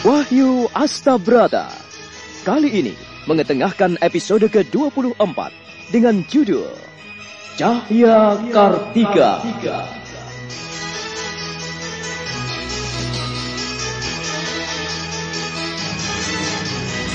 Wahyu Astabrata kali ini mengetengahkan episode ke-24 dengan judul Cahya Kartika.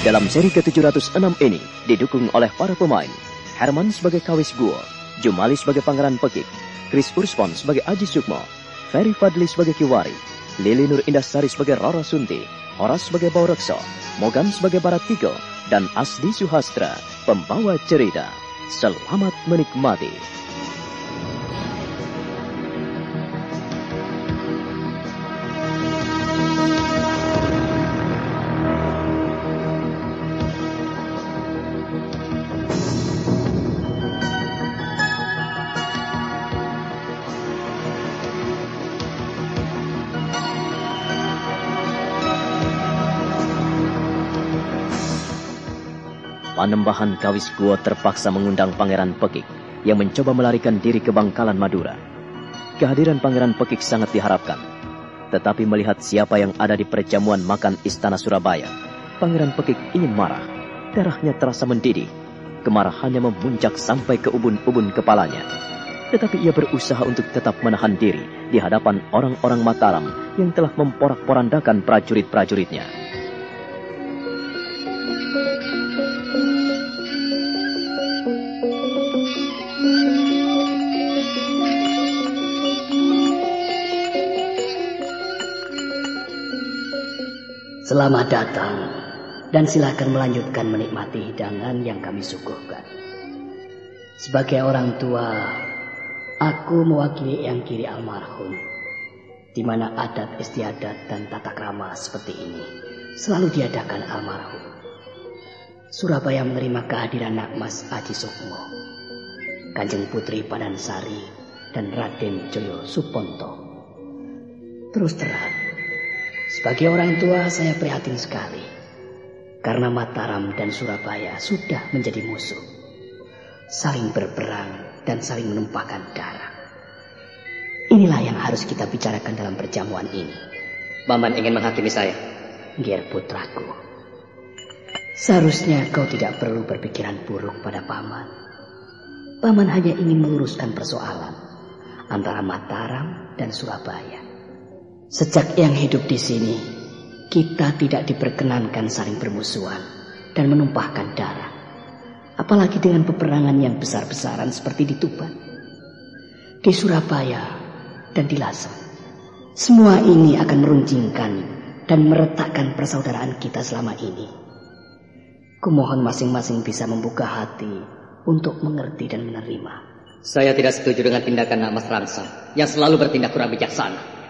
Dalam seri ke-706 ini didukung oleh para pemain Herman sebagai Kawis Guo, Jumali sebagai Pangeran Pekik, Chris Urspon sebagai Aji Sukmo, Ferry Fadli sebagai Kiwari, Lili Nur Indasari sebagai Roro Sunti, Horas sebagai Baurekso, Mogan sebagai Barat Tigo, dan Asdi Suhastra, pembawa cerita. Selamat menikmati. Panembahan Kawis Guo terpaksa mengundang Pangeran Pekik yang mencoba melarikan diri ke Bangkalan Madura. Kehadiran Pangeran Pekik sangat diharapkan. Tetapi melihat siapa yang ada di perjamuan makan Istana Surabaya, Pangeran Pekik ingin marah. Darahnya terasa mendidih. Kemarahannya memuncak sampai ke ubun-ubun kepalanya. Tetapi ia berusaha untuk tetap menahan diri di hadapan orang-orang Mataram yang telah memporak-porandakan prajurit-prajuritnya. Selamat datang dan silakan melanjutkan menikmati hidangan yang kami suguhkan. Sebagai orang tua, aku mewakili Eyang Kiri almarhum, di mana adat istiadat dan tata krama seperti ini selalu diadakan almarhum. Surabaya menerima kehadiran Nakmas Aji Sukmo, Kanjeng Putri Panansari, dan Raden Joyo Suponto. Terus terang, sebagai orang tua saya prihatin sekali karena Mataram dan Surabaya sudah menjadi musuh, saling berperang dan saling menumpahkan darah. Inilah yang harus kita bicarakan dalam perjamuan ini. Paman ingin menghakimi saya? Ger putraku, seharusnya kau tidak perlu berpikiran buruk pada Paman. Paman hanya ingin meluruskan persoalan antara Mataram dan Surabaya. Sejak yang hidup di sini, kita tidak diperkenankan saling bermusuhan dan menumpahkan darah. Apalagi dengan peperangan yang besar-besaran seperti di Tuban, di Surabaya, dan di Lasem. Semua ini akan meruncingkan dan meretakkan persaudaraan kita selama ini. Kumohon masing-masing bisa membuka hati untuk mengerti dan menerima. Saya tidak setuju dengan tindakan Nakmas Ransam yang selalu bertindak kurang bijaksana.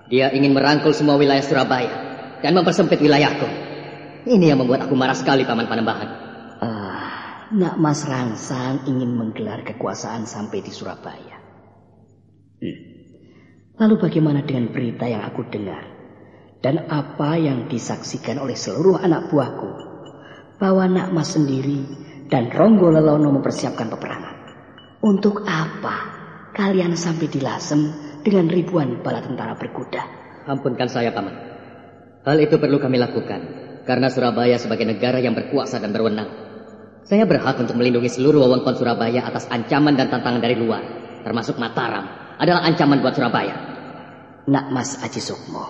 Dia ingin merangkul semua wilayah Surabaya dan mempersempit wilayahku. Ini yang membuat aku marah sekali, Paman Panembahan. Nakmas Ransam ingin menggelar kekuasaan sampai di Surabaya. Lalu bagaimana dengan berita yang aku dengar dan apa yang disaksikan oleh seluruh anak buahku, bahwa Nakmas sendiri dan Ronggo Lelono mempersiapkan peperangan? Untuk apa kalian sampai di Lasem dengan ribuan bala tentara berkuda? Ampunkan saya, Paman. Hal itu perlu kami lakukan karena Surabaya sebagai negara yang berkuasa dan berwenang. Saya berhak untuk melindungi seluruh wewengkon Surabaya atas ancaman dan tantangan dari luar, termasuk Mataram adalah ancaman buat Surabaya. Nakmas Aji Sukmo,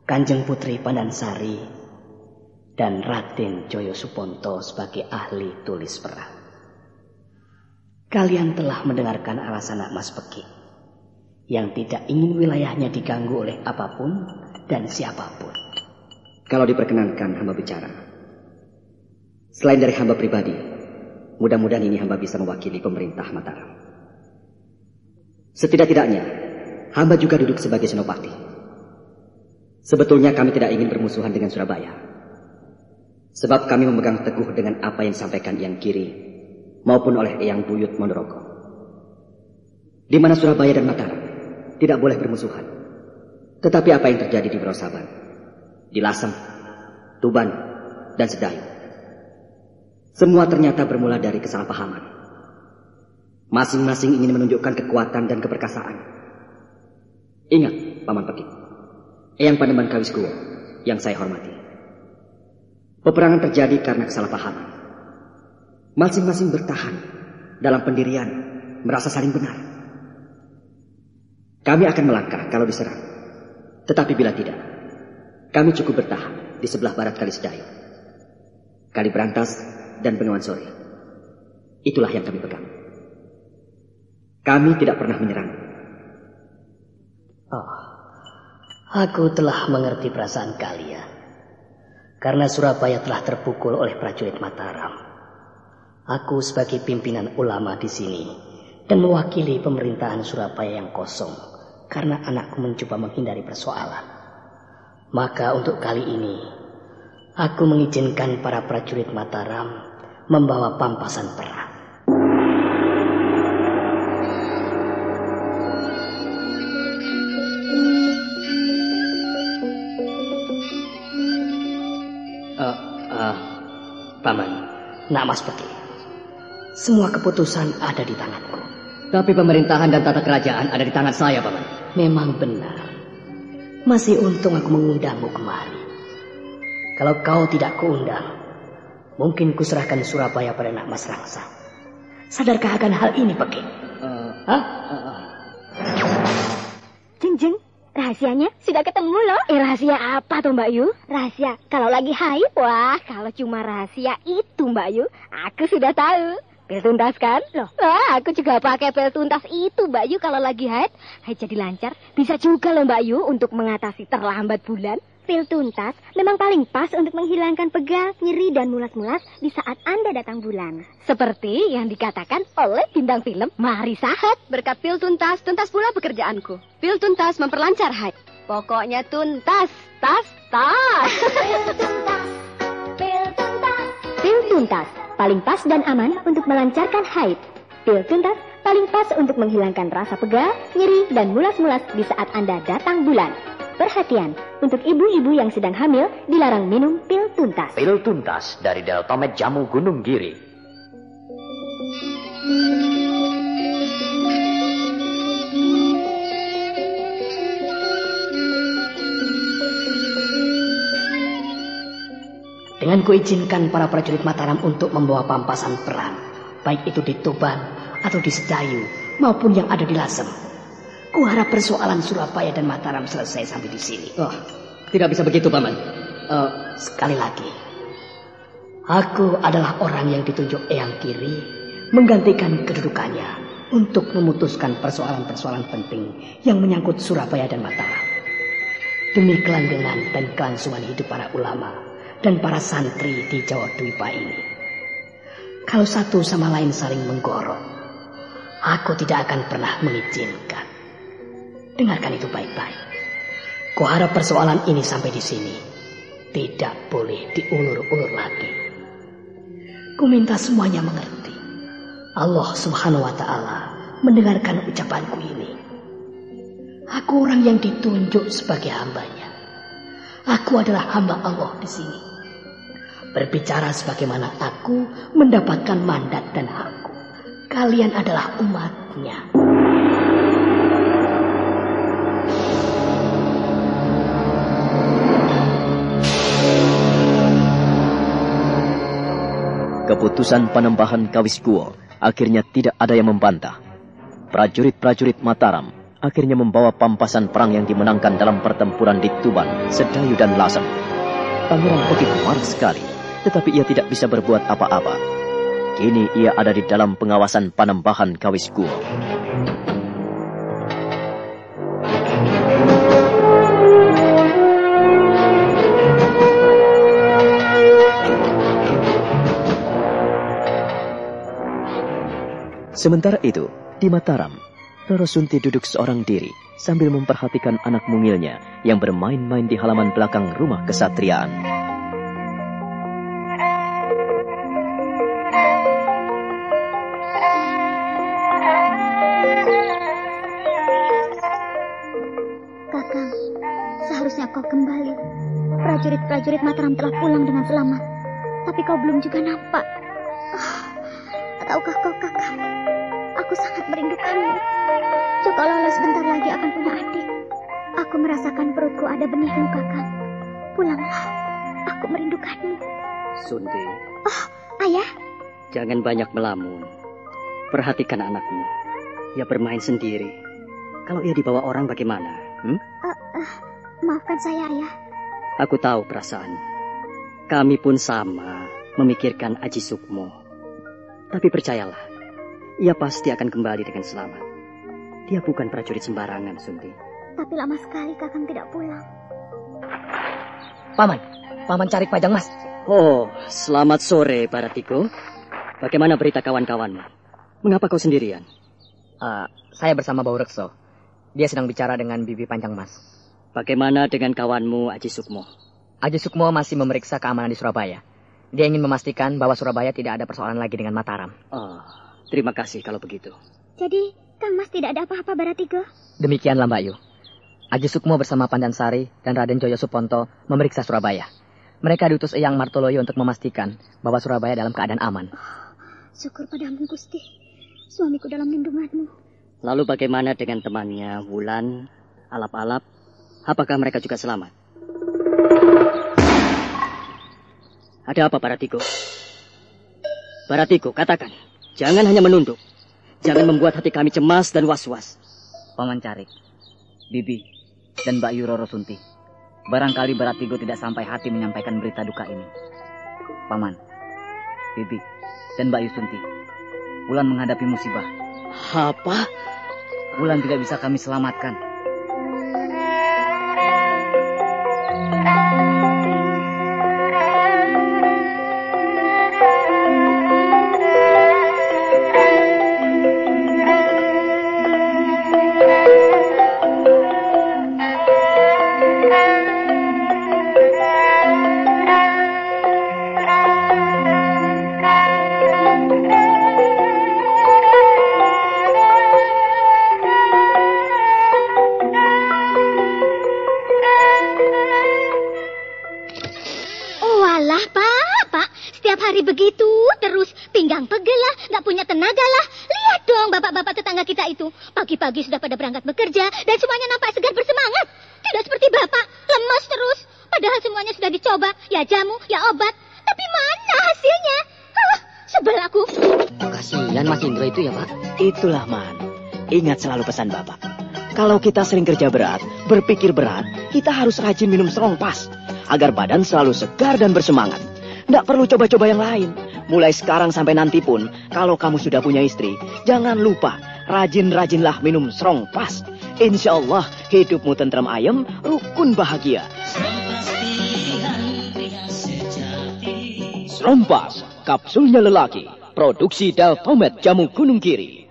Kanjeng Putri Panansari, dan Raden Joyo Suponto sebagai ahli tulis perang. Kalian telah mendengarkan alasan Nakmas Pekik yang tidak ingin wilayahnya diganggu oleh apapun dan siapapun. Kalau diperkenankan hamba bicara. Selain dari hamba pribadi, mudah-mudahan ini hamba bisa mewakili pemerintah Mataram. Setidak-tidaknya, hamba juga duduk sebagai senopati. Sebetulnya kami tidak ingin bermusuhan dengan Surabaya. Sebab kami memegang teguh dengan apa yang disampaikan Eyang Kiri maupun oleh Eyang Buyut Mondorogo, di mana Surabaya dan Mataram tidak boleh bermusuhan. Tetapi apa yang terjadi di Wonosaban, di Lasem, Tuban, dan Sedayu, semua ternyata bermula dari kesalahpahaman. Masing-masing ingin menunjukkan kekuatan dan keperkasaan. Ingat, Paman Pekik, Eyang Panembahan Kawis Guo yang saya hormati. Peperangan terjadi karena kesalahpahaman. Masing-masing bertahan dalam pendirian, merasa saling benar. Kami akan melangkah kalau diserang. Tetapi bila tidak, kami cukup bertahan di sebelah barat Kali Sedayu, Kali Berantas, dan Bengawan Sore. Itulah yang kami pegang. Kami tidak pernah menyerang. Oh, aku telah mengerti perasaan kalian. Karena Surabaya telah terpukul oleh prajurit Mataram. Aku sebagai pimpinan ulama di sini dan mewakili pemerintahan Surabaya yang kosong karena anakku mencoba menghindari persoalan. Maka untuk kali ini, aku mengizinkan para prajurit Mataram membawa pampasan perang. Paman. Nak Mas Peki, semua keputusan ada di tanganku. Tapi pemerintahan dan tata kerajaan ada di tangan saya, Paman. Memang benar. Masih untung aku mengundangmu kemari. Kalau kau tidak kuundang, mungkin kuserahkan Surabaya pada Nak Mas Rangsa. Sadarkah akan hal ini, Peki? Jeng, rahasianya sudah ketemu loh. Rahasia apa tuh Mbak Yu? Rahasia kalau lagi haid. Wah, kalau cuma rahasia itu Mbak Yu, aku sudah tahu. Pil tuntas kan? Loh, aku juga pakai pil tuntas itu Mbak Yu kalau lagi haid. Haid jadi lancar. Bisa juga loh Mbak Yu untuk mengatasi terlambat bulan. Pil tuntas memang paling pas untuk menghilangkan pegal, nyeri, dan mulas-mulas di saat Anda datang bulan. Seperti yang dikatakan oleh bintang film Marissa Haid. Berkat pil tuntas, tuntas pula pekerjaanku. Pil tuntas memperlancar haid. Pokoknya tuntas, tas. Pil tuntas, pil tuntas. Pil tuntas, paling pas dan aman untuk melancarkan haid. Pil tuntas, paling pas untuk menghilangkan rasa pegal, nyeri, dan mulas-mulas di saat Anda datang bulan. Perhatian, untuk ibu-ibu yang sedang hamil, dilarang minum pil tuntas. Pil tuntas dari Deltomed Jamu Gunung Giri. Dengan kuizinkan para prajurit Mataram untuk membawa pampasan perang, baik itu di Tuban atau di Sedayu maupun yang ada di Lasem. Kuharap persoalan Surabaya dan Mataram selesai sampai di sini. Oh, tidak bisa begitu, Paman. Sekali lagi, aku adalah orang yang ditunjuk Eyang Kiri menggantikan kedudukannya untuk memutuskan persoalan-persoalan penting yang menyangkut Surabaya dan Mataram. Demi kelanggengan dan kelangsungan hidup para ulama dan para santri di Jawa Dwipa ini. Kalau satu sama lain saling menggorok, aku tidak akan pernah mengizinkan. Dengarkan itu baik-baik. Kuharap persoalan ini sampai di sini. Tidak boleh diulur-ulur lagi. Ku minta semuanya mengerti. Allah Subhanahu wa Ta'ala mendengarkan ucapanku ini. Aku orang yang ditunjuk sebagai hambanya. Aku adalah hamba Allah di sini. Berbicara sebagaimana aku mendapatkan mandat dan hakku. Kalian adalah umatnya. Keputusan Panembahan Kawiskuo akhirnya tidak ada yang membantah. Prajurit-prajurit Mataram akhirnya membawa pampasan perang yang dimenangkan dalam pertempuran di Tuban, Sedayu, dan Lasem. Pangeran Pekik marah sekali, tetapi ia tidak bisa berbuat apa-apa. Kini ia ada di dalam pengawasan Panembahan Kawiskuo. Sementara itu, di Mataram, Roro Sunti duduk seorang diri sambil memperhatikan anak mungilnya yang bermain-main di halaman belakang rumah kesatriaan. Kakang, seharusnya kau kembali. Prajurit-prajurit Mataram telah pulang dengan selamat. Tapi kau belum juga nampak. Tahukah kau, Kakang? Aku sangat merindukanmu. Coba Lola sebentar lagi akan punya adik. Aku merasakan perutku ada benihmu, Kakang. Pulanglah, aku merindukanmu. Sunti. Oh, ayah. Jangan banyak melamun. Perhatikan anakmu. Ia bermain sendiri. Kalau ia dibawa orang bagaimana? Maafkan saya, ayah. Aku tahu perasaan. Kami pun sama memikirkan Aji Sukmo. Tapi percayalah, ia pasti akan kembali dengan selamat. Dia bukan prajurit sembarangan, Sunti. Tapi lama sekali Kakang tidak pulang. Paman cari Pajang Mas. Oh, selamat sore, Baratiko. Bagaimana berita kawan-kawanmu? Mengapa kau sendirian? Saya bersama Bau Rekso. Dia sedang bicara dengan Bibi Panjang Mas. Bagaimana dengan kawanmu Aji Sukmo? Aji Sukmo masih memeriksa keamanan di Surabaya. Dia ingin memastikan bahwa Surabaya tidak ada persoalan lagi dengan Mataram. Oh, terima kasih kalau begitu. Jadi, Kang Mas tidak ada apa-apa, Baratiko? Demikianlah Mbak Yu. Aji Sukmo bersama Pandansari dan Raden Joyo Suponto memeriksa Surabaya. Mereka diutus Eyang Martoloyo untuk memastikan bahwa Surabaya dalam keadaan aman. Syukur padamu, Gusti. Suamiku dalam lindunganmu. Lalu bagaimana dengan temannya, Wulan, Alap-Alap? Apakah mereka juga selamat? Ada apa, Baratiko? Baratiko, katakan. Jangan hanya menunduk. Jangan membuat hati kami cemas dan was-was. Paman Carik, Bibi, dan Mbak Yu Roro Sunti. Barangkali Baratiko tidak sampai hati menyampaikan berita duka ini. Paman, Bibi, dan Mbak Yu Sunti, Wulan menghadapi musibah. Apa? Wulan tidak bisa kami selamatkan. Begitu terus, pinggang pegel lah, nggak punya tenaga lah. Lihat dong bapak-bapak tetangga kita itu. Pagi-pagi sudah pada berangkat bekerja dan semuanya nampak segar bersemangat. Tidak seperti bapak, lemas terus. Padahal semuanya sudah dicoba, ya jamu, ya obat. Tapi mana hasilnya? Sebel aku. Kasihan Mas Indro itu ya, Pak. Itulah, Man. Ingat selalu pesan Bapak. Kalau kita sering kerja berat, berpikir berat, kita harus rajin minum strong pas. Agar badan selalu segar dan bersemangat. Nggak perlu coba-coba yang lain. Mulai sekarang sampai nanti pun, kalau kamu sudah punya istri, jangan lupa, rajin-rajinlah minum strong pas. Insya Allah, hidupmu tentram ayem, rukun bahagia. Strong Pas, kapsulnya lelaki, produksi Deltomet Jamu Gunung Kiri.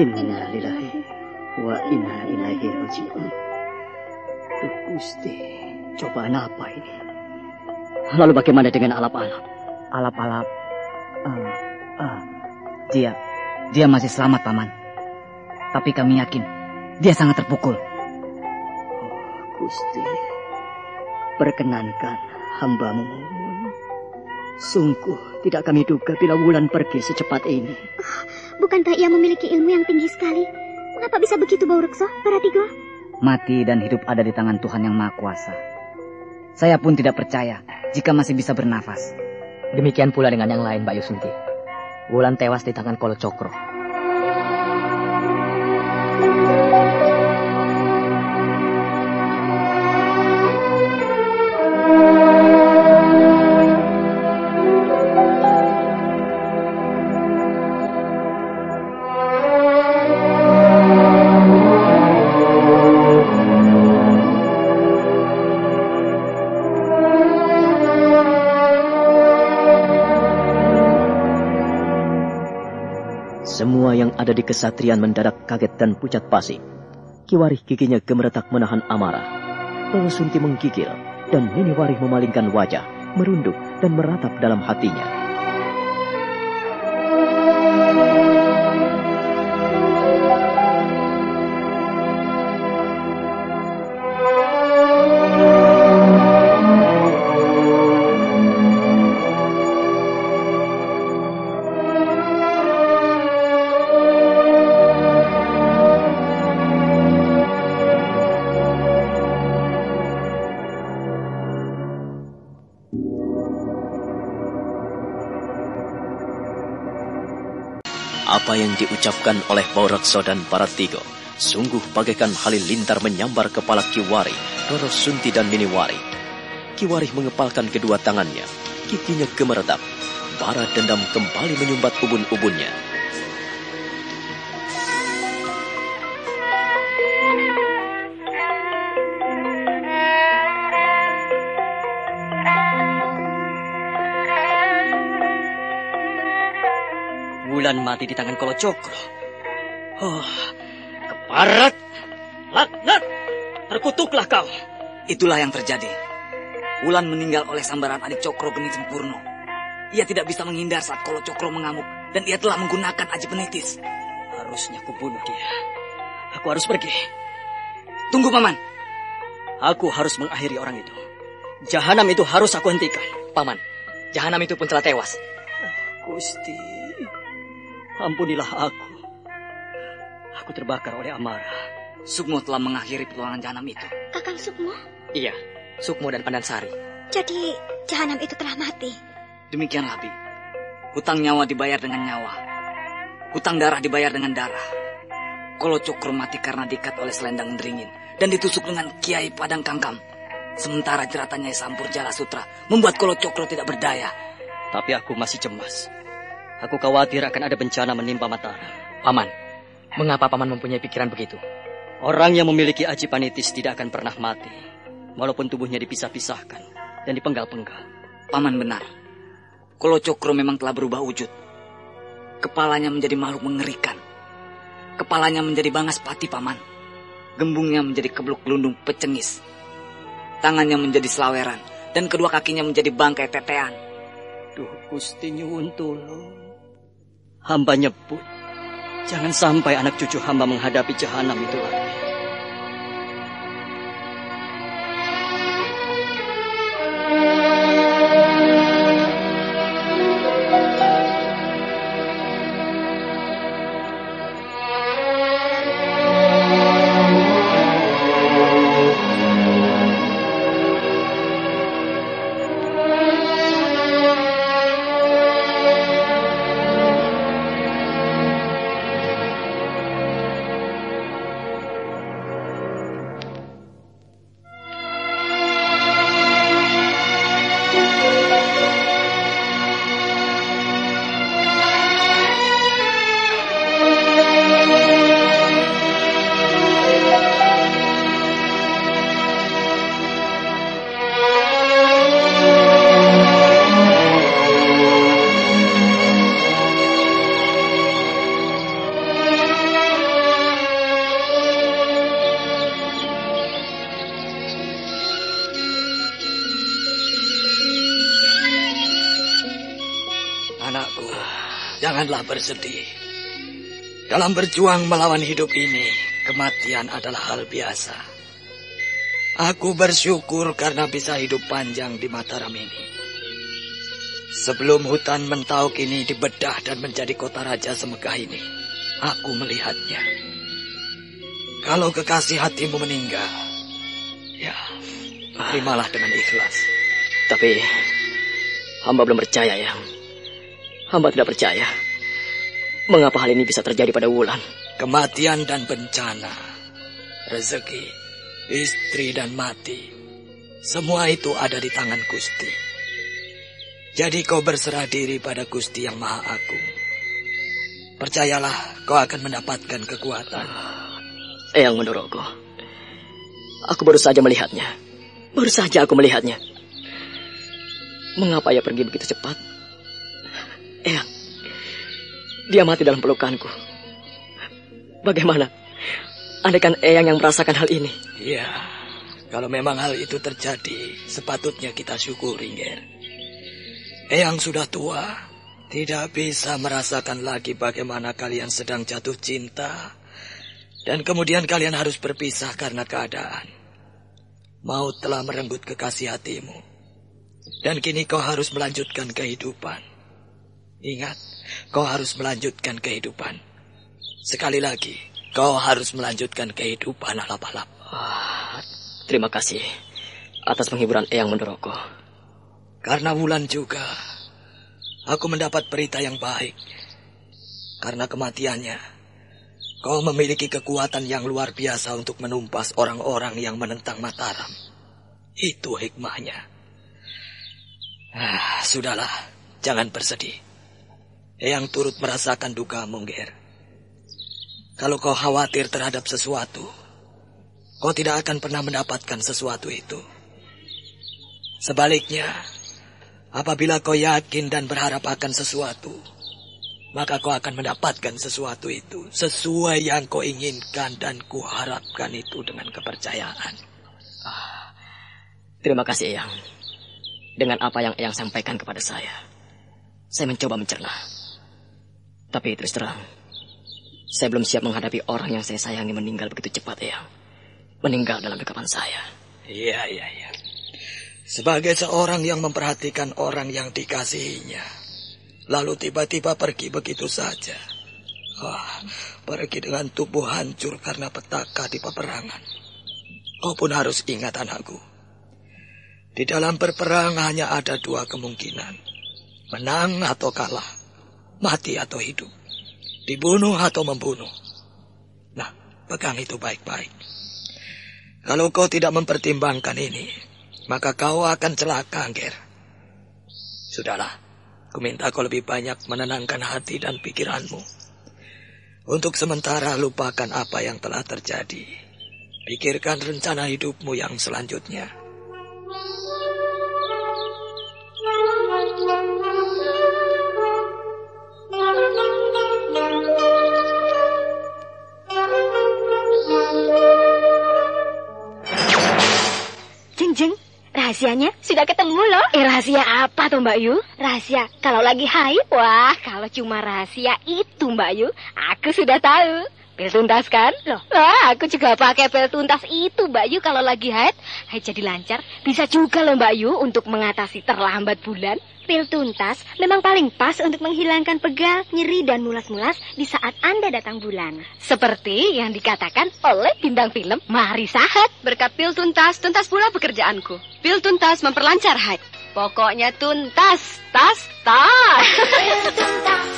Inna lillahi wa inna ilaihi raji'un. Gusti, cobaan apa ini? Lalu bagaimana dengan Alap-Alap? Alap-Alap, dia masih selamat, Paman. Tapi kami yakin, dia sangat terpukul. Gusti, perkenankan hambamu mohon. Sungguh tidak kami duga bila Wulan pergi secepat ini. Bukankah ia memiliki ilmu yang tinggi sekali? Mengapa bisa begitu, Bau Rekso, Baratiko? Mati dan hidup ada di tangan Tuhan yang Maha Kuasa. Saya pun tidak percaya jika masih bisa bernafas. Demikian pula dengan yang lain, Mbak Yusunti. Wulan tewas di tangan Kolo Cokro. Semua yang ada di kesatrian mendadak kaget dan pucat pasi. Ki Warih giginya gemeretak menahan amarah. Roro Sunti menggigil dan Nini Warih memalingkan wajah, merunduk dan meratap dalam hatinya. Apa yang diucapkan oleh Paurakso dan Paratigo sungguh bagaikan halilintar menyambar kepala Kiwari, Roro Sunti dan Niniwari. Kiwari mengepalkan kedua tangannya, giginya gemeretak. Bara dendam kembali menyumbat ubun-ubunnya. Wulan mati di tangan Kolocokro. Oh, keparat, laknat, terkutuklah kau. Itulah yang terjadi. Wulan meninggal oleh sambaran adik Cokro Geni Sempurno. Ia tidak bisa menghindar saat Kolocokro mengamuk, dan ia telah menggunakan aji penitis. Harusnya aku bunuh dia. Aku harus pergi. Tunggu, Paman. Aku harus mengakhiri orang itu. Jahanam itu harus aku hentikan. Paman, Jahanam itu pun telah tewas. Gusti, ampunilah aku. Aku terbakar oleh amarah. Sukmo telah mengakhiri petualangan Jahanam itu. Kakang Sukmo? Iya, Sukmo dan Pandansari. Jadi Jahanam itu telah mati? Demikianlah, Bi. Hutang nyawa dibayar dengan nyawa. Hutang darah dibayar dengan darah. Kolocokro mati karena diikat oleh selendang deringin dan ditusuk dengan Kiai Padang Kangkam. Sementara jeratannya Sampur Jala Sutra membuat Kolocokro tidak berdaya. Tapi aku masih cemas. Aku khawatir akan ada bencana menimpa Mataram. Paman, mengapa Paman mempunyai pikiran begitu? Orang yang memiliki aji panitis tidak akan pernah mati, walaupun tubuhnya dipisah-pisahkan dan dipenggal-penggal. Paman benar. Kolocokro memang telah berubah wujud. Kepalanya menjadi makhluk mengerikan. Kepalanya menjadi Bangaspati, Paman. Gembungnya menjadi kebluk gelundung pecengis. Tangannya menjadi selaweran, dan kedua kakinya menjadi bangkai tetean. Duh, Gusti nyuwun tulung. Hamba nyebut, jangan sampai anak cucu hamba menghadapi Jahanam itu lagi. Janganlah bersedih. Dalam berjuang melawan hidup ini, kematian adalah hal biasa. Aku bersyukur karena bisa hidup panjang di Mataram ini. Sebelum hutan Mentauk ini dibedah dan menjadi kota raja semegah ini, aku melihatnya. Kalau kekasih hatimu meninggal, ya, terimalah dengan ikhlas. Tapi, hamba belum percaya, ya. Hamba tidak percaya. Mengapa hal ini bisa terjadi pada Wulan? Kematian dan bencana, rezeki, istri dan mati, semua itu ada di tangan Gusti. Jadi kau berserah diri pada Gusti yang Maha Agung. Percayalah, kau akan mendapatkan kekuatan. Eyang Mandorogo, aku baru saja melihatnya. Baru saja aku melihatnya. Mengapa ia pergi begitu cepat? Eyang, dia mati dalam pelukanku. Bagaimana andaikan Eyang yang merasakan hal ini? Ya, kalau memang hal itu terjadi, sepatutnya kita syukuri, Nger. Eyang sudah tua, tidak bisa merasakan lagi bagaimana kalian sedang jatuh cinta, dan kemudian kalian harus berpisah karena keadaan. Maut telah merenggut kekasih hatimu, dan kini kau harus melanjutkan kehidupan. Ingat, kau harus melanjutkan kehidupan. Sekali lagi, kau harus melanjutkan kehidupan, Alap-Alap. Terima kasih atas penghiburan Eyang Mandorogo. Karena Wulan juga, aku mendapat berita yang baik. Karena kematiannya, kau memiliki kekuatan yang luar biasa untuk menumpas orang-orang yang menentang Mataram. Itu hikmahnya. Sudahlah, jangan bersedih. Eyang turut merasakan dukamu, Ger. Kalau kau khawatir terhadap sesuatu, kau tidak akan pernah mendapatkan sesuatu itu. Sebaliknya, apabila kau yakin dan berharap akan sesuatu, maka kau akan mendapatkan sesuatu itu sesuai yang kau inginkan dan kuharapkan itu dengan kepercayaan. Terima kasih, Eyang. Dengan apa yang Eyang sampaikan kepada saya mencoba mencerna. Tapi terus terang, saya belum siap menghadapi orang yang saya sayangi meninggal begitu cepat, Eyang. Meninggal dalam dekapan saya. Iya. Sebagai seorang yang memperhatikan orang yang dikasihinya, lalu tiba-tiba pergi begitu saja. Pergi dengan tubuh hancur karena petaka di peperangan. Kau pun harus ingat, anakku. Di dalam berperang hanya ada dua kemungkinan. Menang atau kalah. Mati atau hidup. Dibunuh atau membunuh. Nah, pegang itu baik-baik. Kalau kau tidak mempertimbangkan ini, maka kau akan celaka, Ger. Sudahlah. Ku minta kau lebih banyak menenangkan hati dan pikiranmu. Untuk sementara lupakan apa yang telah terjadi. Pikirkan rencana hidupmu yang selanjutnya. Jeng, rahasianya sudah ketemu loh. Rahasia apa tuh Mbak Yu? Rahasia kalau lagi haid. Wah, kalau cuma rahasia itu Mbak Yu, aku sudah tahu. Pil tuntas kan? Loh, aku juga pakai pil tuntas itu Mbak Yu kalau lagi haid jadi lancar. Bisa juga loh Mbak Yu untuk mengatasi terlambat bulan. Pil tuntas memang paling pas untuk menghilangkan pegal, nyeri, dan mulas-mulas di saat Anda datang bulan. Seperti yang dikatakan oleh bintang film Marissa Haid. Berkat pil tuntas pula pekerjaanku. Pil tuntas memperlancar haid. Pokoknya tuntas, tas. Pil tuntas,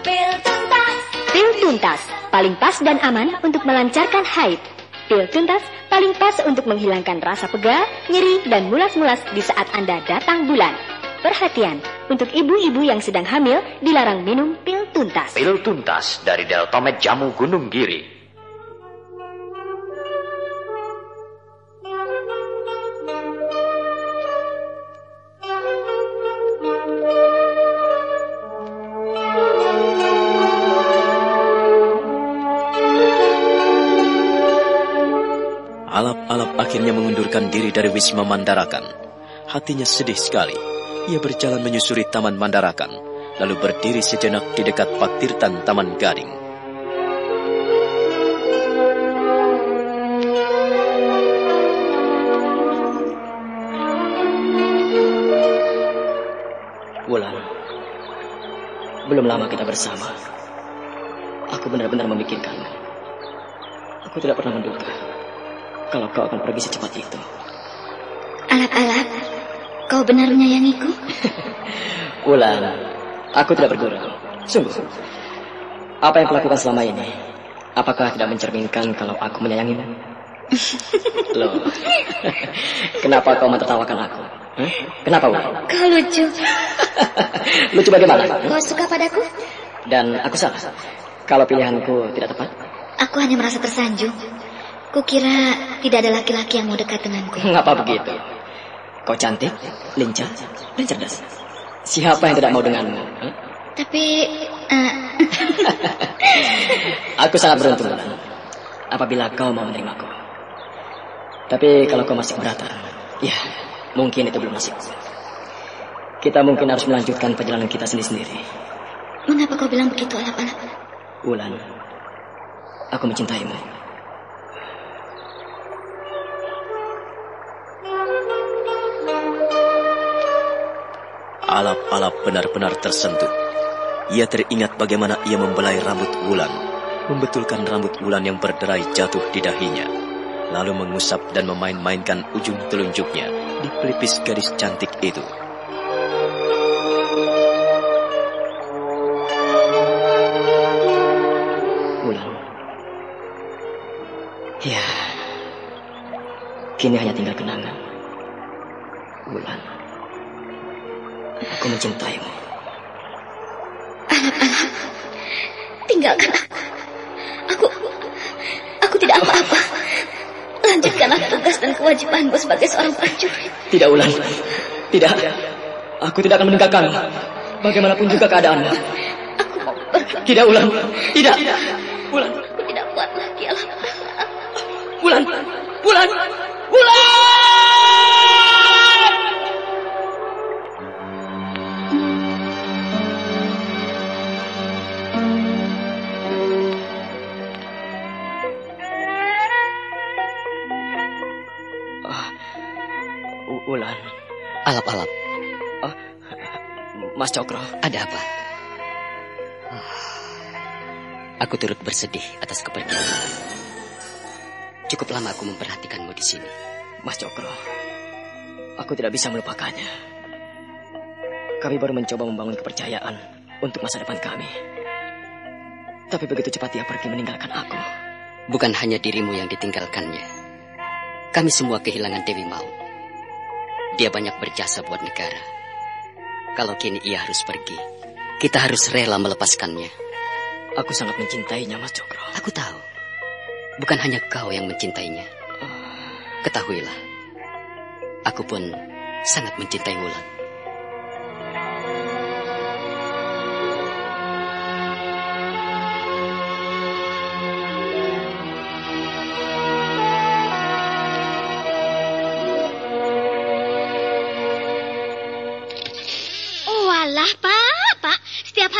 pil tuntas. Pil tuntas, paling pas dan aman untuk melancarkan haid. Pil tuntas paling pas untuk menghilangkan rasa pegal, nyeri, dan mulas-mulas di saat Anda datang bulan. Perhatian, untuk ibu-ibu yang sedang hamil dilarang minum pil tuntas. Pil tuntas dari Deltomed Jamu Gunung Giri. Alap-alap akhirnya mengundurkan diri dari Wisma Mandarakan. Hatinya sedih sekali. Ia berjalan menyusuri Taman Mandarakan, lalu berdiri sejenak di dekat Paktirtan Taman Gading. Wulan, belum lama kita bersama. Aku benar-benar memikirkanmu. Aku tidak pernah menduga kalau kau akan pergi secepat itu. Alap-alap, kau benar menyayangiku? Wulan, aku tidak bergurau. Sungguh, apa yang kulakukan selama ini, apakah tidak mencerminkan kalau aku menyayangimu? Loh, kenapa kau mentertawakan aku? Kenapa, Wulan? Kau lucu. Lucu bagaimana? Kau suka padaku? Dan aku salah kalau pilihanku tidak tepat? Aku hanya merasa tersanjung. Kukira tidak ada laki-laki yang mau dekat denganku. Ngapa begitu? Kau cantik, lincah, dan cerdas. Siapa yang tidak mau denganmu? Tapi... Aku sangat beruntung, Wulan, apabila kau mau menerimaku. Tapi kalau kau masih keberatan, ya, mungkin itu belum nasib. Kita mungkin harus melanjutkan perjalanan kita sendiri-sendiri. Mengapa kau bilang begitu, Alap-alap? Wulan, aku mencintaimu. Alap-alap benar-benar tersentuh. Ia teringat bagaimana ia membelai rambut Wulan, membetulkan rambut Wulan yang berderai jatuh di dahinya, lalu mengusap dan memain-mainkan ujung telunjuknya di pelipis gadis cantik itu. kini hanya tinggal kenangan. Wulan, aku mencintaimu. Anak-anak, tinggalkan aku. Aku tidak apa-apa. Lanjutkanlah tugas dan kewajibanmu sebagai seorang prajurit. Tidak, Wulan. Tidak. Aku tidak akan meninggalkanmu. Bagaimanapun juga keadaanmu. Aku mau pergi. Tidak, Wulan. Tidak. Wulan. Aku tidak kuat lagi, alah. Wulan. Wulan. Wulan! Wulan. Alap-alap. Mas Cokro. Ada apa? Aku turut bersedih atas kepergianmu. Cukup lama aku memperhatikanmu di sini. Mas Cokro, aku tidak bisa melupakannya. Kami baru mencoba membangun kepercayaan untuk masa depan kami. Tapi begitu cepat dia pergi meninggalkan aku. Bukan hanya dirimu yang ditinggalkannya. Kami semua kehilangan Dewi Maut. Dia banyak berjasa buat negara. Kalau kini ia harus pergi, kita harus rela melepaskannya. Aku sangat mencintainya, Mas Cokro. Aku tahu. Bukan hanya kau yang mencintainya. Ketahuilah, aku pun sangat mencintai Wulan.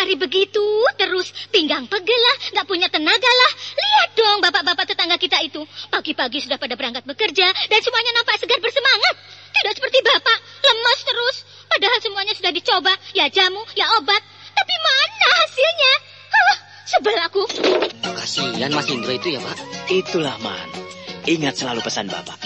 Hari begitu terus pinggang pegel lah, nggak punya tenaga lah. Lihat dong bapak-bapak tetangga kita itu, pagi-pagi sudah pada berangkat bekerja dan semuanya nampak segar bersemangat. Tidak seperti bapak, lemas terus. Padahal semuanya sudah dicoba, ya jamu, ya obat. Tapi mana hasilnya? Sebel aku. Kasihan Mas Indro itu ya, Pak. Itulah, Man. Ingat selalu pesan Bapak.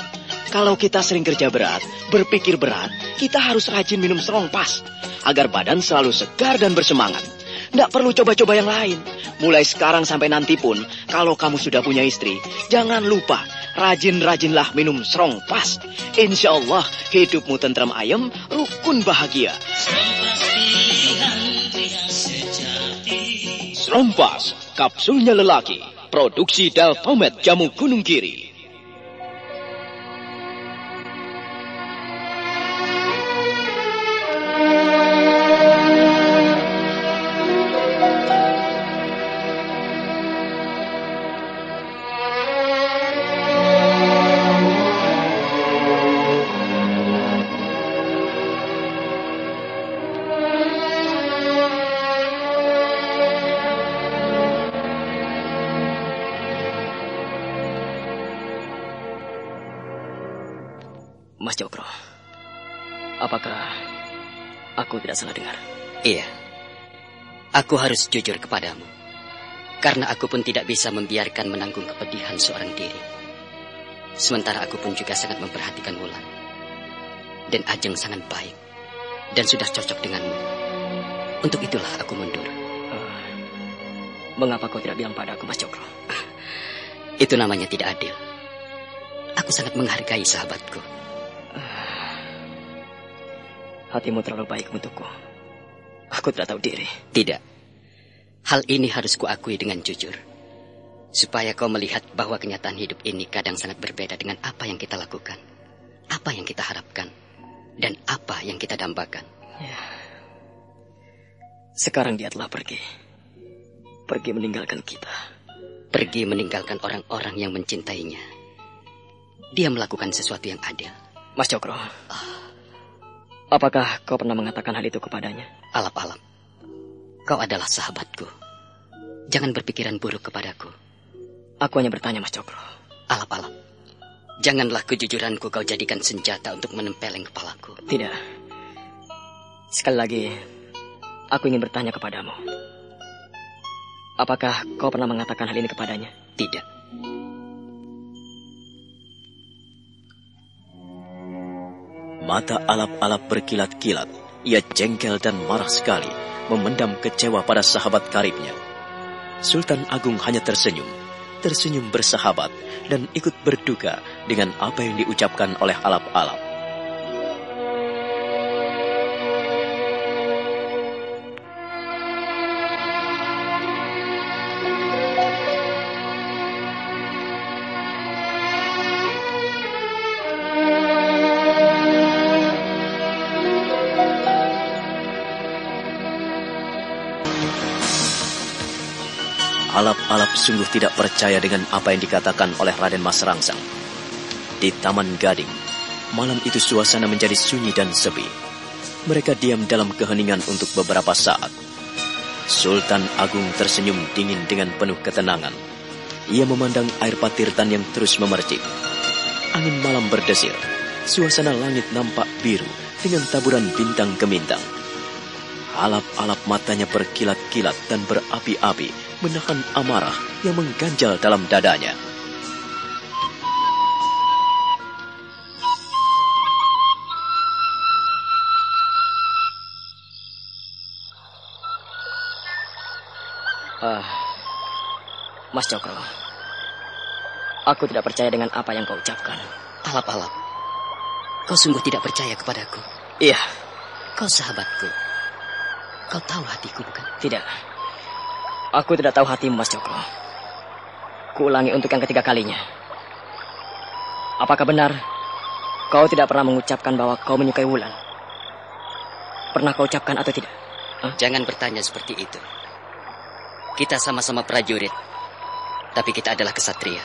Kalau kita sering kerja berat, berpikir berat, kita harus rajin minum Strongpass agar badan selalu segar dan bersemangat. Nggak perlu coba-coba yang lain. Mulai sekarang sampai nanti pun, kalau kamu sudah punya istri, jangan lupa rajin-rajinlah minum Strongpass. Insya Allah hidupmu tentram ayem, rukun bahagia. Strongpass, kapsulnya lelaki, produksi Deltomed Jamu Gunung Giri. Mas Cokro, apakah aku tidak salah dengar? Iya, aku harus jujur kepadamu. Karena aku pun tidak bisa membiarkan menanggung kepedihan seorang diri. Sementara aku pun juga sangat memperhatikan Wulan. Dan Ajeng sangat baik. Dan sudah cocok denganmu. Untuk itulah aku mundur. Mengapa kau tidak bilang padaku, Mas Cokro? Itu namanya tidak adil. Aku sangat menghargai sahabatku. Hatimu terlalu baik untukku. Aku tidak tahu diri. Tidak. Hal ini harus kuakui dengan jujur. Supaya kau melihat bahwa kenyataan hidup ini kadang sangat berbeda dengan apa yang kita lakukan. Apa yang kita harapkan. Dan apa yang kita dambakan. Ya. Sekarang dia telah pergi. Pergi meninggalkan kita. Pergi meninggalkan orang-orang yang mencintainya. Dia melakukan sesuatu yang adil. Mas Cokro. Apakah kau pernah mengatakan hal itu kepadanya? Alap-alap. Kau adalah sahabatku. Jangan berpikiran buruk kepadaku. Aku hanya bertanya, Mas Cokro. Alap-alap. Janganlah kejujuranku kau jadikan senjata untuk menempeleng kepalaku. Tidak. Sekali lagi, aku ingin bertanya kepadamu. Apakah kau pernah mengatakan hal ini kepadanya? Tidak. Mata alap-alap berkilat-kilat. Ia jengkel dan marah sekali, memendam kecewa pada sahabat karibnya. Sultan Agung hanya tersenyum. tersenyum bersahabat, dan ikut berduka dengan apa yang diucapkan oleh alap-alap. Alap-alap sungguh tidak percaya dengan apa yang dikatakan oleh Raden Mas Rangsang. Di Taman Gading, malam itu suasana menjadi sunyi dan sepi. Mereka diam dalam keheningan untuk beberapa saat. Sultan Agung tersenyum dingin dengan penuh ketenangan. Ia memandang air patirtan yang terus memercik. Angin malam berdesir. Suasana langit nampak biru dengan taburan bintang gemintang. Alap-alap matanya berkilat-kilat dan berapi-api, menahan amarah yang mengganjal dalam dadanya. Mas Cokro, aku tidak percaya dengan apa yang kau ucapkan. Alap-alap, kau sungguh tidak percaya kepadaku? Iya. Kau sahabatku. Kau tahu hatiku, bukan? Tidak. Aku tidak tahu hatimu, Mas Cokro. Kuulangi untuk yang ketiga kalinya. Apakah benar kau tidak pernah mengucapkan bahwa kau menyukai Wulan? Pernah kau ucapkan atau tidak? Jangan bertanya seperti itu. Kita sama-sama prajurit, tapi kita adalah kesatria.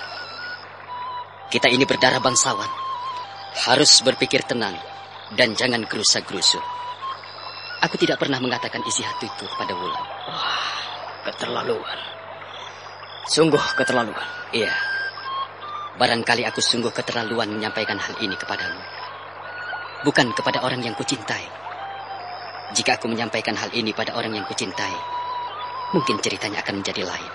Kita ini berdarah bangsawan. Harus berpikir tenang dan jangan gerusa-gerusu. Aku tidak pernah mengatakan isi hatiku kepada Wulan. Keterlaluan. Sungguh keterlaluan. Iya. Barangkali aku sungguh keterlaluan menyampaikan hal ini kepadamu. Bukan kepada orang yang kucintai. Jika aku menyampaikan hal ini pada orang yang kucintai, mungkin ceritanya akan menjadi lain.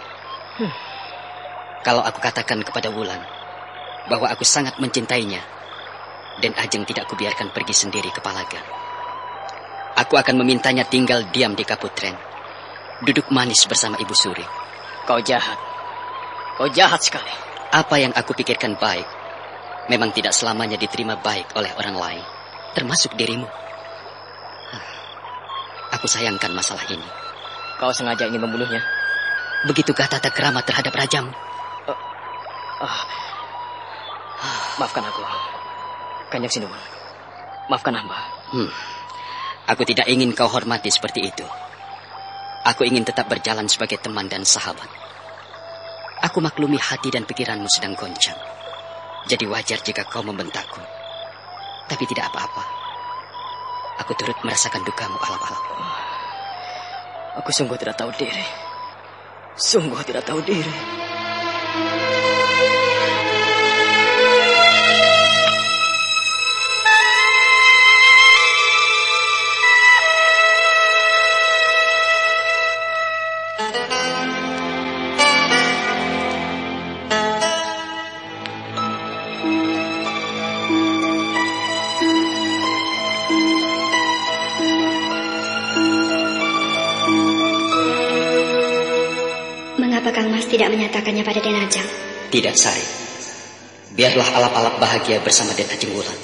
Kalau aku katakan kepada Wulan bahwa aku sangat mencintainya dan Ajeng tidak kubiarkan pergi sendiri ke Palagan, aku akan memintanya tinggal diam di Kaputren, duduk manis bersama Ibu Suri. Kau jahat. Kau jahat sekali. Apa yang aku pikirkan baik memang tidak selamanya diterima baik oleh orang lain, termasuk dirimu. Aku sayangkan masalah ini. Kau sengaja ingin membunuhnya? Begitukah tata krama terhadap rajamu? Maafkan aku, Kanjeng Sinuwun. Maafkan hamba. Aku tidak ingin kau hormati seperti itu. Aku ingin tetap berjalan sebagai teman dan sahabat. Aku maklumi hati dan pikiranmu sedang goncang. Jadi wajar jika kau membentakku. Tapi tidak apa-apa. Aku turut merasakan dukamu, alap-alap. Aku sungguh tidak tahu diri. Sungguh tidak tahu diri. Tidak menyatakannya pada Den Ajeng. Tidak, Sari. Biarlah alap-alap bahagia bersama Den Ajeng Wulan.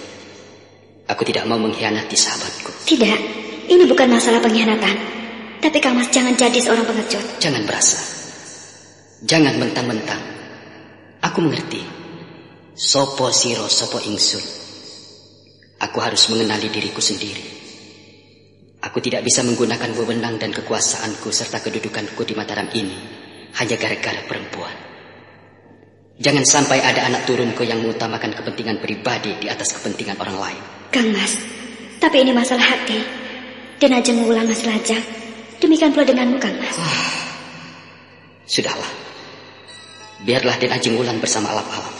Aku tidak mau mengkhianati sahabatku. Tidak, ini bukan masalah pengkhianatan. Tapi Kang Mas jangan jadi seorang pengecut. Jangan berasa. Jangan mentang-mentang. Aku mengerti. Sopo siro, sopo ingsun. Aku harus mengenali diriku sendiri. Aku tidak bisa menggunakan wewenang dan kekuasaanku serta kedudukanku di Mataram ini hanya gara-gara perempuan. Jangan sampai ada anak turunku yang mengutamakan kepentingan pribadi di atas kepentingan orang lain. Kang Mas, tapi ini masalah hati. Den Ajeng Wulan Mas Raja. Demikian pula denganmu, Kang Mas. Sudahlah. Biarlah Den Ajeng Wulan bersama alap-alap.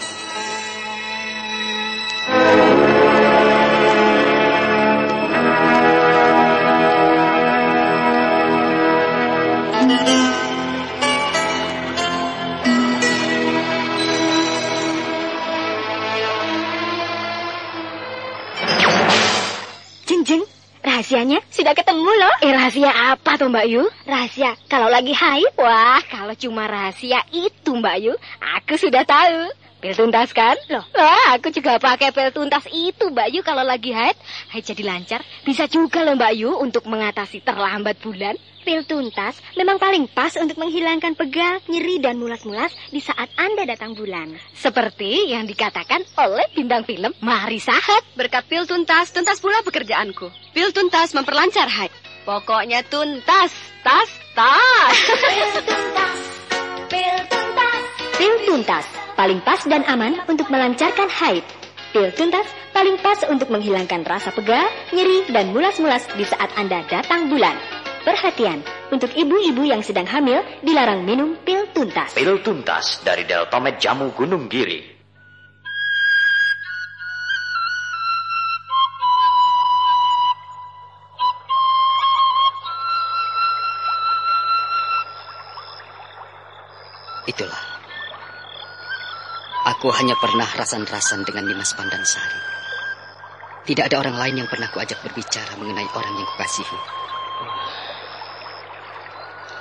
Rahasianya sudah ketemu loh. Rahasia apa tuh Mbak Yu? Rahasia kalau lagi haid. Wah, kalau cuma rahasia itu Mbak Yu, aku sudah tahu. Pil tuntas kan? Loh, aku juga pakai pil tuntas itu Mbak Yu kalau lagi haid. Haid jadi lancar. Bisa juga loh Mbak Yu untuk mengatasi terlambat bulan. Pil tuntas memang paling pas untuk menghilangkan pegal, nyeri, dan mulas-mulas di saat Anda datang bulan. Seperti yang dikatakan oleh bintang film Marissa Haque. Berkat pil tuntas, tuntas pula pekerjaanku. Pil tuntas memperlancar haid. Pokoknya tuntas, tas. Pil tuntas, pil tuntas. Pil tuntas, paling pas dan aman untuk melancarkan haid. Pil tuntas paling pas untuk menghilangkan rasa pegal, nyeri, dan mulas-mulas di saat Anda datang bulan. Perhatian, untuk ibu-ibu yang sedang hamil dilarang minum pil tuntas. Pil tuntas dari Deltomed Jamu Gunung Giri. Itulah. Aku hanya pernah rasan-rasan dengan Nimas Pandansari. Tidak ada orang lain yang pernah kuajak berbicara mengenai orang yang kukasihi.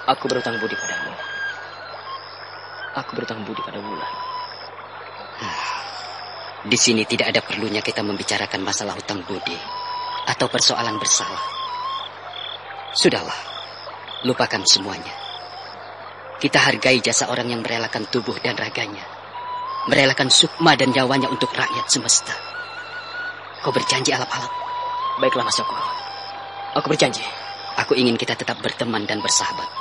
Aku berutang budi padamu. Aku berutang budi pada Wulan. Di sini tidak ada perlunya kita membicarakan masalah hutang budi atau persoalan bersalah. Sudahlah, lupakan semuanya. Kita hargai jasa orang yang merelakan tubuh dan raganya, merelakan sukma dan nyawanya untuk rakyat semesta. Kau berjanji alap-alap? Baiklah Mas Joko. Aku berjanji. Aku ingin kita tetap berteman dan bersahabat.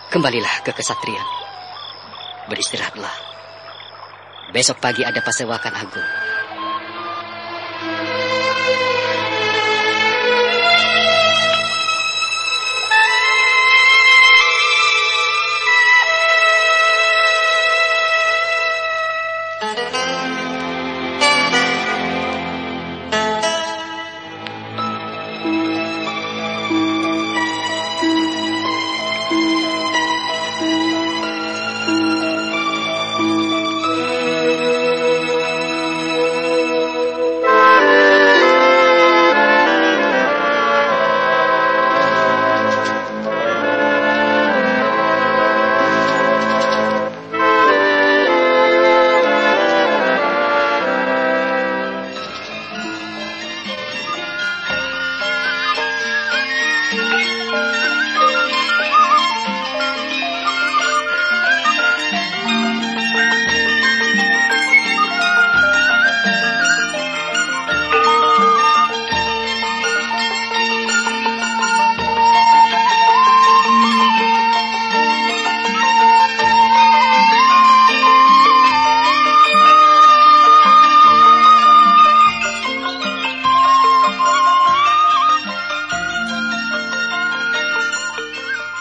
Kembalilah ke kesatrian. Beristirahatlah. Besok pagi ada pasewakan agung.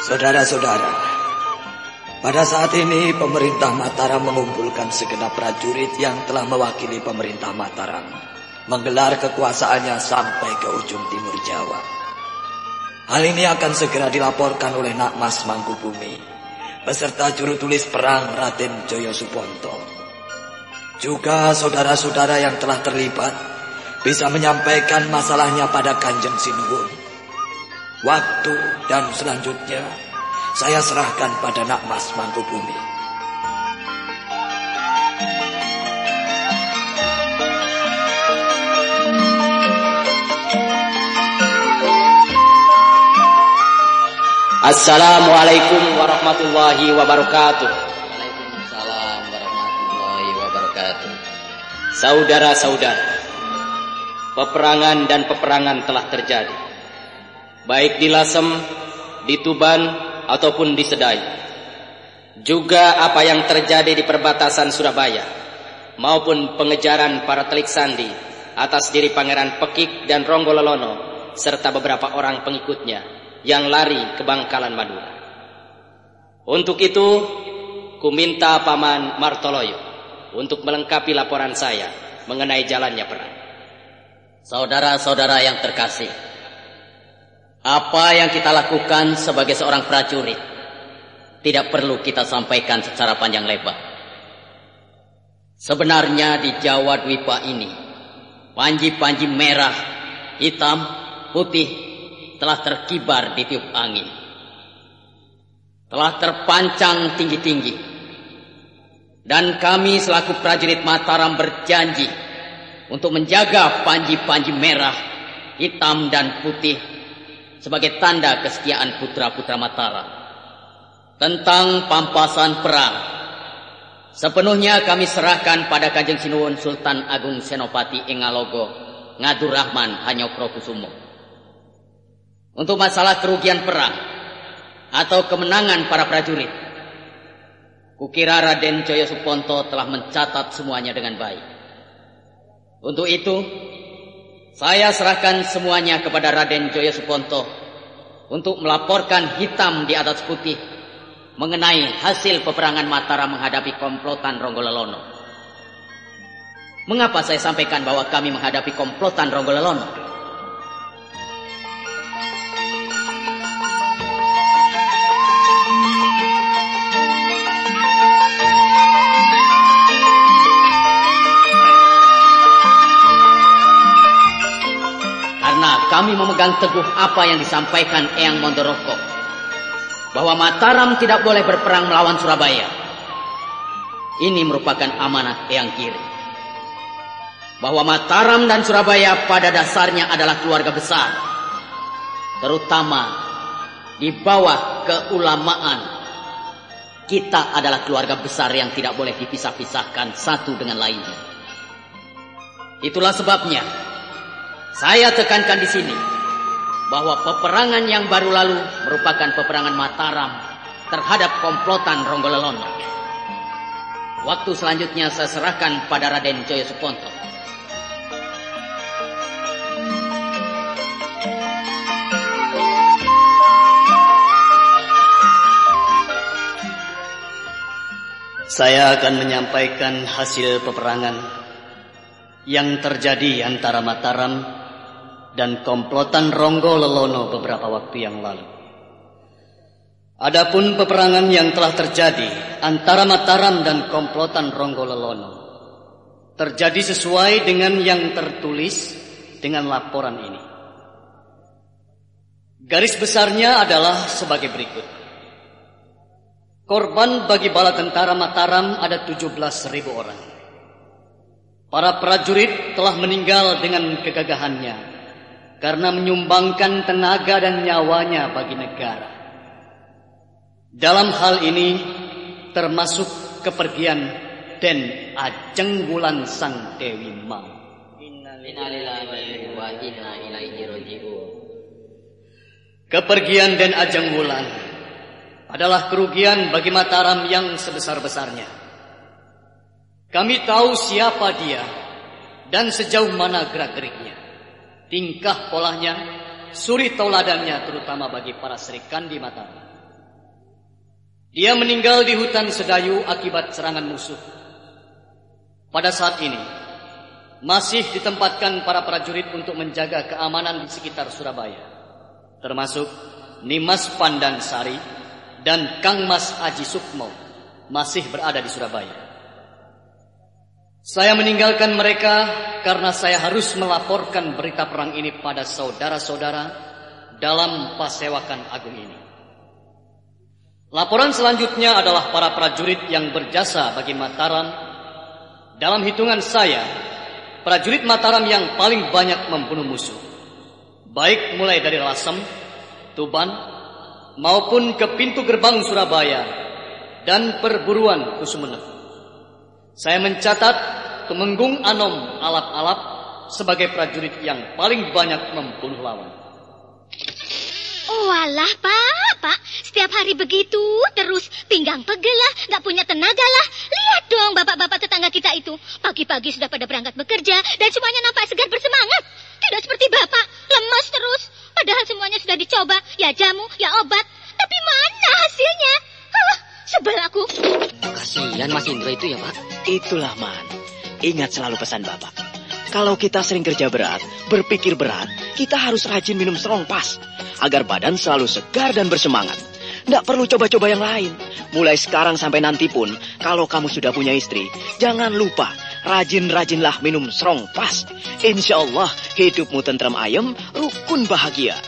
Saudara-saudara, pada saat ini pemerintah Mataram mengumpulkan segenap prajurit yang telah mewakili pemerintah Mataram menggelar kekuasaannya sampai ke ujung timur Jawa. Hal ini akan segera dilaporkan oleh Nakmas Mangkubumi beserta juru tulis perang Raden Joyo Suponto. Juga saudara-saudara yang telah terlibat bisa menyampaikan masalahnya pada Kanjeng Sinuwun. Waktu dan selanjutnya saya serahkan pada Nakmas Mangkubumi. Assalamualaikum warahmatullahi wabarakatuh. Waalaikumsalam warahmatullahi wabarakatuh. Saudara-saudara, peperangan dan peperangan telah terjadi, baik di Lasem, di Tuban, ataupun di Sedai. Juga apa yang terjadi di perbatasan Surabaya, maupun pengejaran para Telik Sandi atas diri Pangeran Pekik dan Ronggololono, serta beberapa orang pengikutnya yang lari ke Bangkalan Madura. Untuk itu, ku minta Paman Martoloyo untuk melengkapi laporan saya mengenai jalannya perang. Saudara-saudara yang terkasih, apa yang kita lakukan sebagai seorang prajurit tidak perlu kita sampaikan secara panjang lebar. Sebenarnya di Jawa Dwipa ini, panji-panji merah, hitam, putih telah terkibar di tiup angin. Telah terpancang tinggi-tinggi. Dan kami selaku prajurit Mataram berjanji untuk menjaga panji-panji merah, hitam dan putih sebagai tanda kesetiaan putra-putra Mataram. Tentang pampasan perang, sepenuhnya kami serahkan pada Kanjeng Sinuwun Sultan Agung Senopati Engalogo Ngadurrahman Hanyokrokusumo. Untuk masalah kerugian perang atau kemenangan para prajurit, kukira Raden Jaya Suponto telah mencatat semuanya dengan baik. Untuk itu, saya serahkan semuanya kepada Raden Jaya Suponto untuk melaporkan hitam di atas putih mengenai hasil peperangan Mataram menghadapi komplotan Ronggolelona. Mengapa saya sampaikan bahwa kami menghadapi komplotan Ronggolelona? Karena kami memegang teguh apa yang disampaikan Eyang Mondoroko, bahwa Mataram tidak boleh berperang melawan Surabaya. Ini merupakan amanat Eyang Giri. Bahwa Mataram dan Surabaya pada dasarnya adalah keluarga besar, terutama di bawah keulamaan. Kita adalah keluarga besar yang tidak boleh dipisah-pisahkan satu dengan lainnya. Itulah sebabnya saya tekankan di sini bahwa peperangan yang baru lalu merupakan peperangan Mataram terhadap komplotan Ronggolelona. Waktu selanjutnya saya serahkan pada Raden Jaya Suponto. Saya akan menyampaikan hasil peperangan yang terjadi antara Mataram dan komplotan Ronggolelona beberapa waktu yang lalu. Adapun peperangan yang telah terjadi antara Mataram dan komplotan Ronggolelona terjadi sesuai dengan yang tertulis dengan laporan ini. Garis besarnya adalah sebagai berikut. Korban bagi bala tentara Mataram ada 17.000 orang. Para prajurit telah meninggal dengan kegagahannya karena menyumbangkan tenaga dan nyawanya bagi negara. Dalam hal ini termasuk kepergian Den Ajeng Wulan Sang Dewi Mau. Kepergian Den Ajeng Wulan adalah kerugian bagi Mataram yang sebesar-besarnya. Kami tahu siapa dia dan sejauh mana gerak-geriknya, tingkah polanya, suri tauladannya terutama bagi para Serikandi Mataram. Dia meninggal di hutan Sedayu akibat serangan musuh. Pada saat ini masih ditempatkan para prajurit untuk menjaga keamanan di sekitar Surabaya, termasuk Nimas Pandansari dan Kang Mas Aji Sukmo masih berada di Surabaya. Saya meninggalkan mereka karena saya harus melaporkan berita perang ini pada saudara-saudara dalam Pasewakan Agung ini. Laporan selanjutnya adalah para prajurit yang berjasa bagi Mataram. Dalam hitungan saya, prajurit Mataram yang paling banyak membunuh musuh, baik mulai dari Lasem, Tuban, maupun ke pintu gerbang Surabaya dan perburuan Kusumenep. Saya mencatat Tumenggung Anom Alap-Alap sebagai prajurit yang paling banyak membunuh lawan. Oh alah Pak, setiap hari begitu terus pinggang pegel lah, gak punya tenaga lah. Lihat dong bapak-bapak tetangga kita itu, pagi-pagi sudah pada berangkat bekerja dan semuanya nampak segar bersemangat. Tidak seperti bapak, lemas terus. Padahal semuanya sudah dicoba, ya jamu, ya obat. Tapi mana hasilnya? Sebel aku. Kasihan Mas Indro itu ya Pak. Itulah Man, ingat selalu pesan Bapak. Kalau kita sering kerja berat, berpikir berat, kita harus rajin minum Strongpass agar badan selalu segar dan bersemangat. Nggak perlu coba-coba yang lain. Mulai sekarang sampai nanti pun, kalau kamu sudah punya istri, jangan lupa rajin-rajinlah minum Serongpas. Insya Allah hidupmu tentram ayem, rukun bahagia.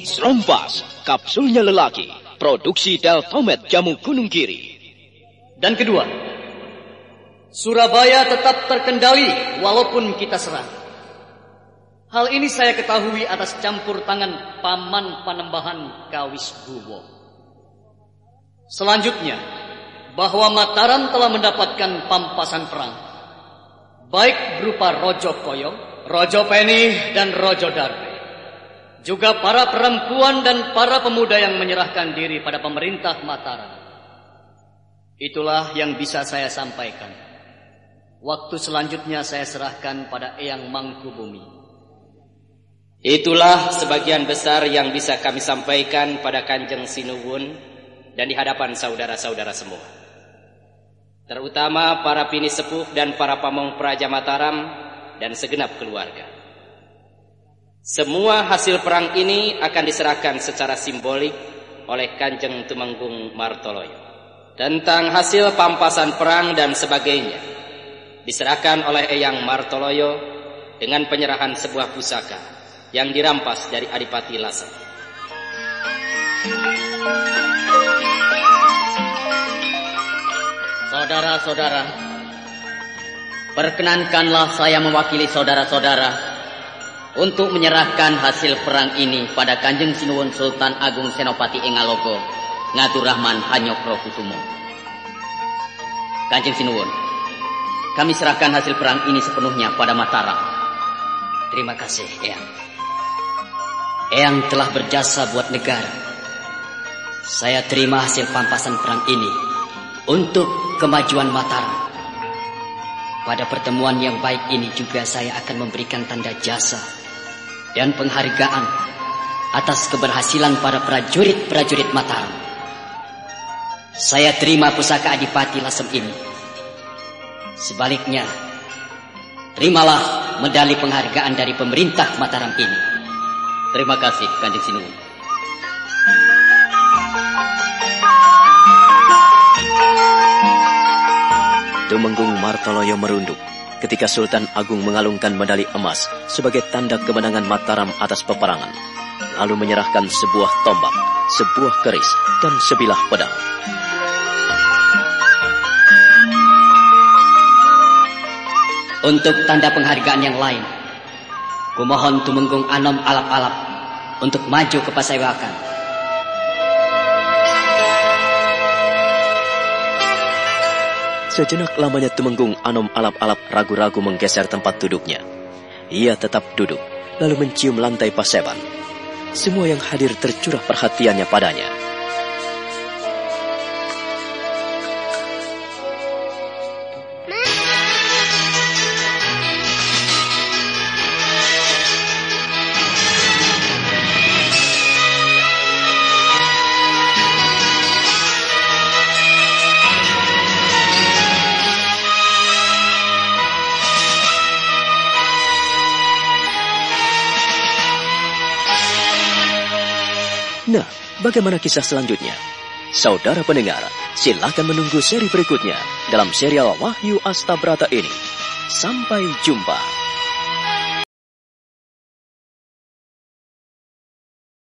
Serongpas, kapsulnya lelaki, produksi Deltomed Jamu Gunung Giri. Dan kedua, Surabaya tetap terkendali walaupun kita serang. Hal ini saya ketahui atas campur tangan Paman Panembahan Kawis Buwo. Selanjutnya, bahwa Mataram telah mendapatkan pampasan perang, baik berupa Rojo Koyong, Rojo Penih, dan Rojo Darbe. Juga para perempuan dan para pemuda yang menyerahkan diri pada pemerintah Mataram. Itulah yang bisa saya sampaikan. Waktu selanjutnya saya serahkan pada Eyang Mangkubumi. Itulah sebagian besar yang bisa kami sampaikan pada Kanjeng Sinuwun dan di hadapan saudara-saudara semua. Terutama para pini sepuh dan para pamong praja Mataram dan segenap keluarga. Semua hasil perang ini akan diserahkan secara simbolik oleh Kanjeng Tumenggung Martoloyo. Tentang hasil pampasan perang dan sebagainya diserahkan oleh Eyang Martoloyo dengan penyerahan sebuah pusaka yang dirampas dari Adipati Lasem. Saudara-saudara, perkenankanlah saya mewakili saudara-saudara untuk menyerahkan hasil perang ini pada Kanjeng Sinuwun Sultan Agung Senopati Engalogo Ngaturahman Hanyokro Kusumo. Kanjeng Sinuwun, kami serahkan hasil perang ini sepenuhnya pada Mataram. Terima kasih, Eyang. Eyang telah berjasa buat negara. Saya terima hasil pampasan perang ini untuk kemajuan Mataram. Pada pertemuan yang baik ini juga saya akan memberikan tanda jasa dan penghargaan atas keberhasilan para prajurit-prajurit Mataram. Saya terima pusaka Adipati Lasem ini. Sebaliknya, terimalah medali penghargaan dari pemerintah Mataram ini. Terima kasih, Kanjeng Sinuwun. Tumenggung Martoloyo merunduk ketika Sultan Agung mengalungkan medali emas sebagai tanda kemenangan Mataram atas peperangan, lalu menyerahkan sebuah tombak, sebuah keris, dan sebilah pedang. Untuk tanda penghargaan yang lain, kumohon Tumenggung Anom Alap-Alap untuk maju ke Pasewakan. Sejenak lamanya Tumenggung Anom Alap-Alap ragu-ragu menggeser tempat duduknya. Ia tetap duduk, lalu mencium lantai Paseban. Semua yang hadir tercurah perhatiannya padanya. Nah, bagaimana kisah selanjutnya? Saudara pendengar, silakan menunggu seri berikutnya dalam serial Wahyu Astabrata ini. Sampai jumpa.